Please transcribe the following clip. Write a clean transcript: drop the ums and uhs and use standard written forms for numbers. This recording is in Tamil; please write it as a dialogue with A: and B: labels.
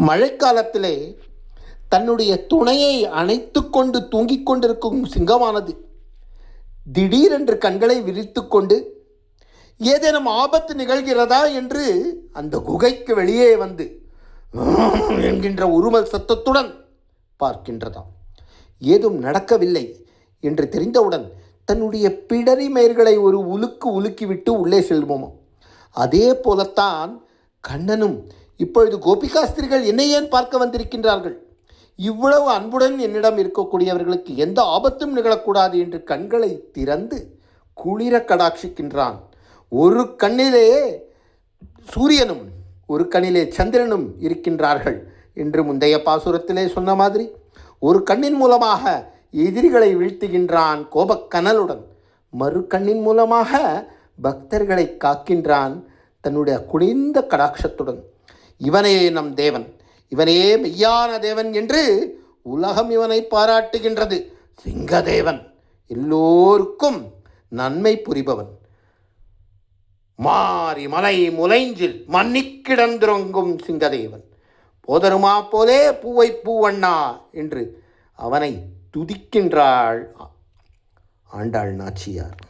A: மழைக்காலத்திலே தன்னுடைய துணையை அணைத்து கொண்டு தூங்கிக் கொண்டிருக்கும் சிங்கமானது திடீரென்று கண்களை விரித்து கொண்டு ஏதேனும் ஆபத்து நிகழ்கிறதா என்று அந்த குகைக்கு வெளியே வந்து என்கின்ற உருமல் சத்தத்துடன் பார்க்கின்றதாம். ஏதும் நடக்கவில்லை என்று தெரிந்தவுடன் தன்னுடைய பிடரி மயிர்களை ஒரு உலுக்கிவிட்டு உள்ளே செல்வோமோ. அதே போலத்தான் கண்ணனும் இப்பொழுது கோபிகாஸ்திரிகள் என்னை ஏன் பார்க்க வந்திருக்கின்றார்கள், இவ்வளவு அன்புடன் என்னிடம் இருக்கக்கூடியவர்களுக்கு எந்த ஆபத்தும் நிகழக்கூடாது என்று கண்களை திறந்து குளிர கடாட்சிக்கின்றான். ஒரு கண்ணிலே சூரியனும் ஒரு கண்ணிலே சந்திரனும் இருக்கின்றார்கள் என்று முந்தைய பாசுரத்திலே சொன்ன மாதிரி ஒரு கண்ணின் மூலமாக எதிரிகளை வீழ்த்துகின்றான் கோபக்கனலுடன், மறு கண்ணின் மூலமாக பக்தர்களை காக்கின்றான் தன்னுடைய குனிந்த கடாட்சத்துடன். இவனே நம் தேவன், இவனே மெய்யான தேவன் என்று உலகம் இவனை பாராட்டுகின்றது. சிங்கதேவன், எல்லோருக்கும் நன்மை புரிபவன், மாறி மலை முலைஞ்சில் மன்னிக்கிடந்திறங்கும் சிங்கதேவன், போதருமா போலே பூவை பூவண்ணா என்று அவனை துதிக்கின்றாள் ஆண்டாள் நாச்சியார்.